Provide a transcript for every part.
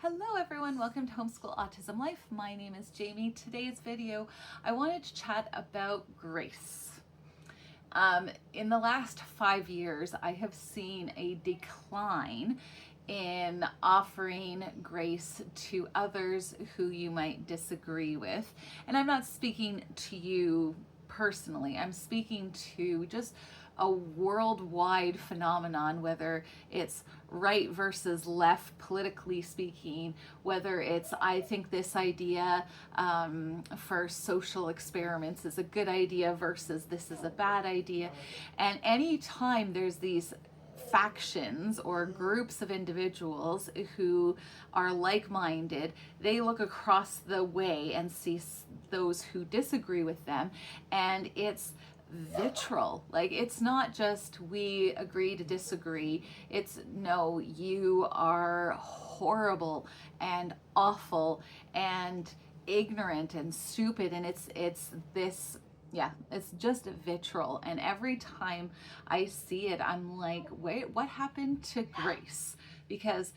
Hello everyone, welcome to Homeschool Autism Life. My name is Jamie. Today's video, I wanted to chat about grace. In the last 5 years, I have seen a decline in offering grace to others who you might disagree with. And I'm not speaking to you personally, I'm speaking to just a worldwide phenomenon, whether it's right versus left politically speaking, whether it's I think this idea for social experiments is a good idea versus this is a bad idea. And anytime there's these factions or groups of individuals who are like-minded, they look across the way and see those who disagree with them, and it's vitriol. Like, it's not just we agree to disagree, it's no, you are horrible and awful and ignorant and stupid, and it's this, yeah, it's just vitriol. And every time I see it, I'm like, wait, what happened to grace? Because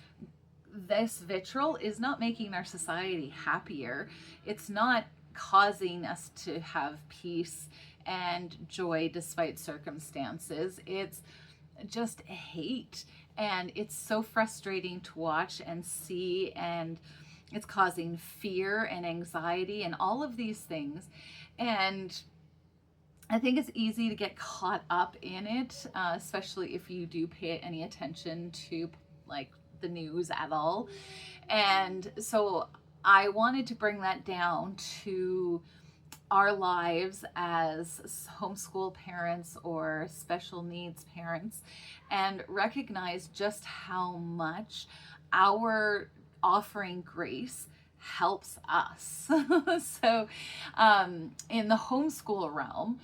this vitriol is not making our society happier. It's not causing us to have peace and joy despite circumstances. It's just hate, and it's so frustrating to watch and see, and it's causing fear and anxiety and all of these things. And I think it's easy to get caught up in it, especially if you do pay any attention to like the news at all. And so I wanted to bring that down to our lives as homeschool parents or special needs parents, and recognize just how much our offering grace helps us. So in the homeschool realm,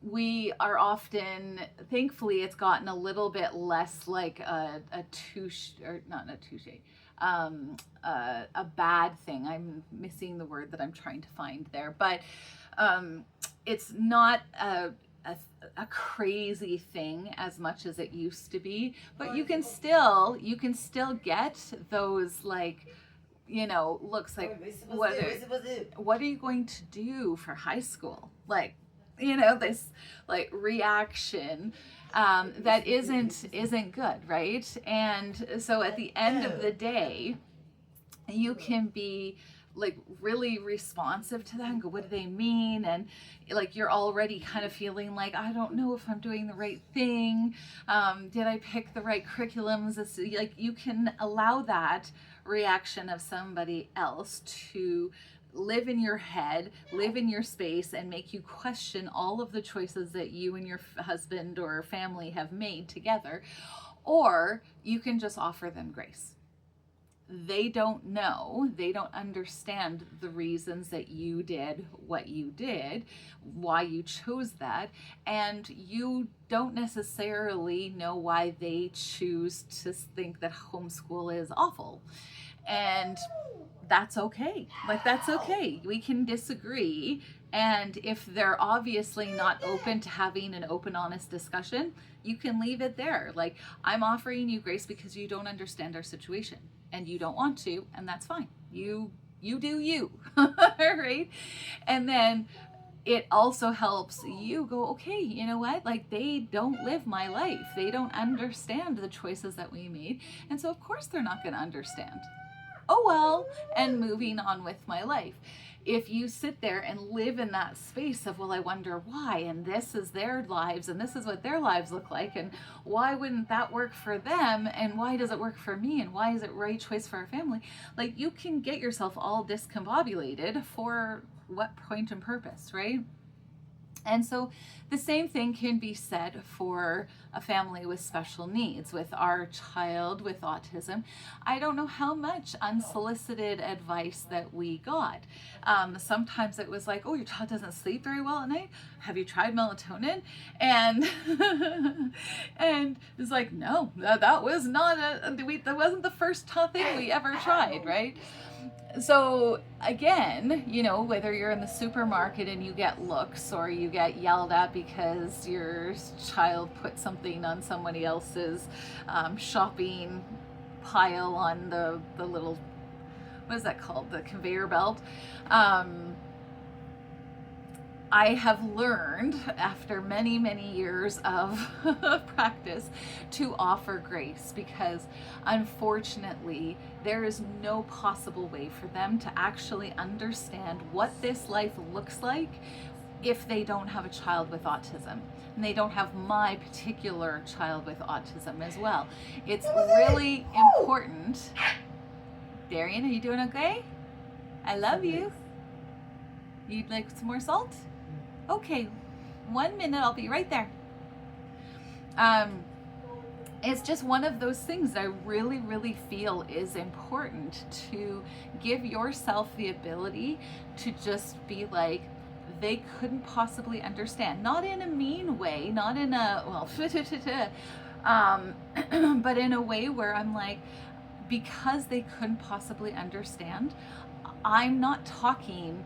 we are often, thankfully, it's gotten a little bit less like a touche, or not a touche, a bad thing. I'm missing the word that I'm trying to find there, but it's not a crazy thing as much as it used to be. But you can still get those, like, you know, looks like, what are you going to do for high school? Like, you know, this like reaction that isn't good, right? And so at the end of the day, you can be like really responsive to that and go, what do they mean? And like, you're already kind of feeling like, I don't know if I'm doing the right thing. Did I pick the right curriculums? Like, you can allow that reaction of somebody else to live in your head, live in your space, and make you question all of the choices that you and your husband or family have made together. Or you can just offer them grace. They don't know, they don't understand the reasons that you did what you did, why you chose that, and you don't necessarily know why they choose to think that homeschool is awful. And that's okay. Like, that's okay. We can disagree. And if they're obviously not open to having an open, honest discussion, you can leave it there. Like, I'm offering you grace because you don't understand our situation and you don't want to, and that's fine. You do you, right? And then it also helps you go, okay, you know what? Like, they don't live my life. They don't understand the choices that we made. And so of course they're not going to understand. Oh well, and moving on with my life. If you sit there and live in that space of, well, I wonder why, and this is their lives, and this is what their lives look like, and why wouldn't that work for them, and why does it work for me, and why is it right choice for our family? Like, you can get yourself all discombobulated for what point and purpose, right? And so the same thing can be said for a family with special needs. With our child with autism, I don't know how much unsolicited advice that we got. Sometimes it was like, oh, your child doesn't sleep very well at night. Have you tried melatonin? And and it's like, no, that was not that wasn't the first thing we ever tried, right? So again, you know, whether you're in the supermarket and you get looks, or you get yelled at because your child put something on somebody else's shopping pile on the little what is that called? The conveyor belt. I have learned after many, many years of practice to offer grace, because unfortunately there is no possible way for them to actually understand what this life looks like if they don't have a child with autism. And they don't have my particular child with autism as well. It's really important. Darian, are you doing okay? I love you. You'd like some more salt? Okay, 1 minute, I'll be right there. It's just one of those things that I really, really feel is important, to give yourself the ability to just be like, they couldn't possibly understand. Not in a mean way, not in a, well, but in a way where I'm like, because they couldn't possibly understand, I'm not talking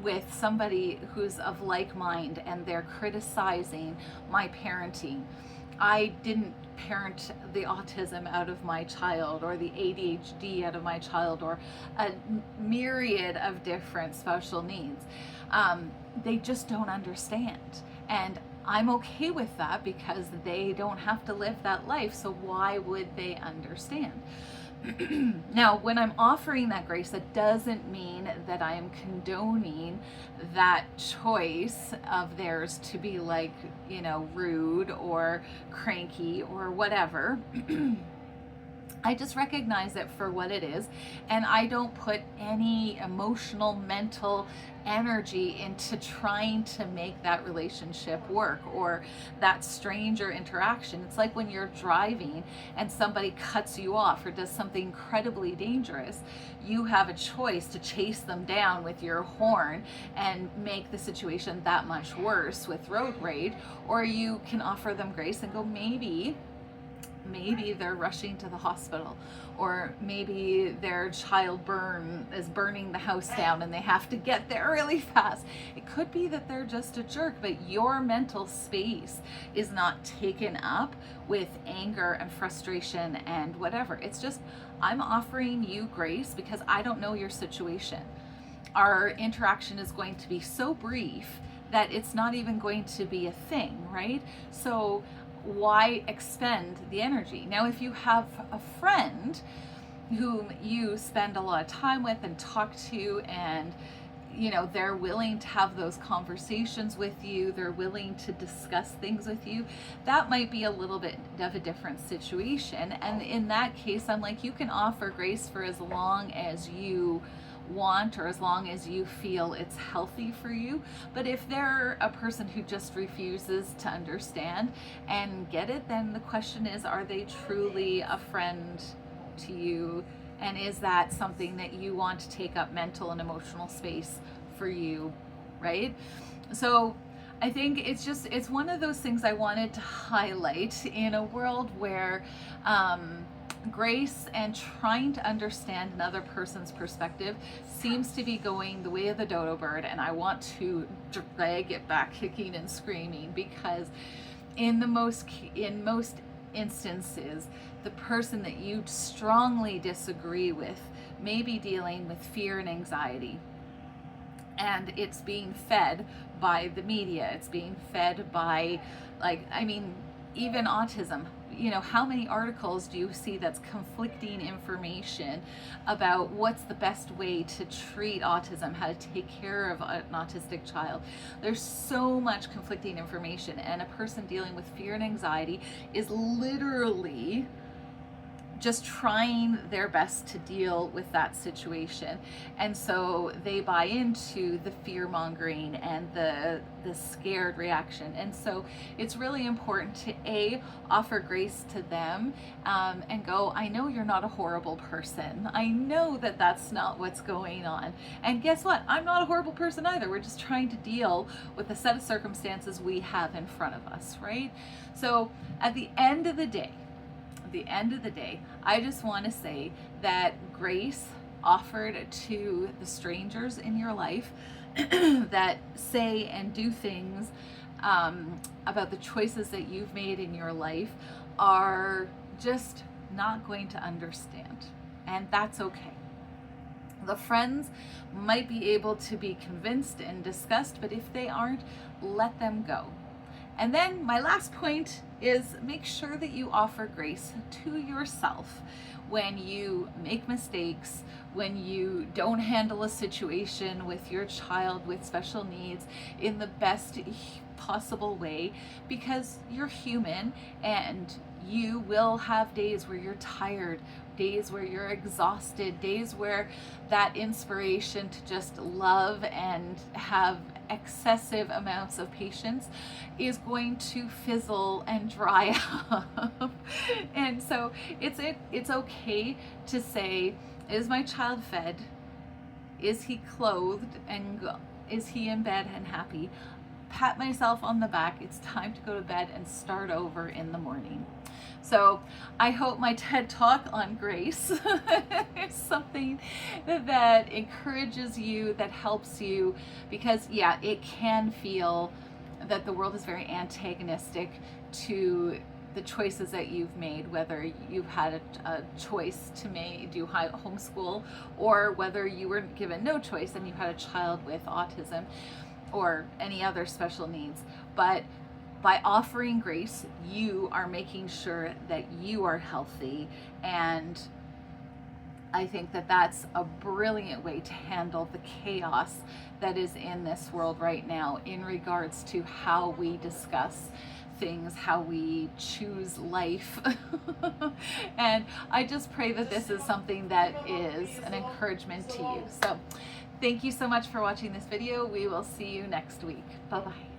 with somebody who's of like mind and they're criticizing my parenting. I didn't parent the autism out of my child, or the ADHD out of my child, or a myriad of different special needs. They just don't understand. And I'm okay with that, because they don't have to live that life. So why would they understand? Now, when I'm offering that grace, that doesn't mean that I am condoning that choice of theirs to be like, you know, rude or cranky or whatever. I just recognize it for what it is, and I don't put any emotional, mental energy into trying to make that relationship work or that stranger interaction. It's like when you're driving and somebody cuts you off or does something incredibly dangerous, you have a choice to chase them down with your horn and make the situation that much worse with road rage, or you can offer them grace and go, maybe they're rushing to the hospital, or maybe their child is burning the house down and they have to get there really fast. It could be that they're just a jerk, but your mental space is not taken up with anger and frustration and whatever. It's just, I'm offering you grace because I don't know your situation. Our interaction is going to be so brief that it's not even going to be a thing, right? So why expend the energy? Now, if you have a friend whom you spend a lot of time with and talk to, and you know, they're willing to have those conversations with you, they're willing to discuss things with you, that might be a little bit of a different situation. And in that case, I'm like, you can offer grace for as long as you want, or as long as you feel it's healthy for you. But if they're a person who just refuses to understand and get it, then the question is, are they truly a friend to you? And is that something that you want to take up mental and emotional space for you, right? So I think it's one of those things I wanted to highlight in a world where grace and trying to understand another person's perspective seems to be going the way of the dodo bird, and I want to drag it back kicking and screaming, because in most instances, the person that you strongly disagree with may be dealing with fear and anxiety, and it's being fed by the media. It's being fed by, like, I mean, even autism. You know, how many articles do you see that's conflicting information about what's the best way to treat autism, how to take care of an autistic child? There's so much conflicting information, and a person dealing with fear and anxiety is literally just trying their best to deal with that situation. And so they buy into the fear mongering and the scared reaction. And so it's really important to offer grace to them, and go, I know you're not a horrible person. I know that that's not what's going on. And guess what? I'm not a horrible person either. We're just trying to deal with the set of circumstances we have in front of us, right? So at the end of the day, I just want to say that grace offered to the strangers in your life that say and do things about the choices that you've made in your life are just not going to understand, and that's okay. The friends might be able to be convinced and discussed, but if they aren't, let them go. And then my last point is make sure that you offer grace to yourself when you make mistakes, when you don't handle a situation with your child with special needs in the best possible way, because you're human and you will have days where you're tired, days where you're exhausted, days where that inspiration to just love and have excessive amounts of patience is going to fizzle and dry up. And so it's okay to say, is my child fed? Is he clothed, and is he in bed and happy? Pat myself on the back. It's time to go to bed and start over in the morning. So I hope my TED Talk on grace is something that encourages you, that helps you, because yeah, it can feel that the world is very antagonistic to the choices that you've made, whether you've had a choice to do homeschool, or whether you were given no choice and you had a child with autism or any other special needs. But by offering grace, you are making sure that you are healthy. And I think that that's a brilliant way to handle the chaos that is in this world right now in regards to how we discuss things, how we choose life. And I just pray that this is something that is an encouragement to you. So thank you so much for watching this video. We will see you next week. Bye-bye.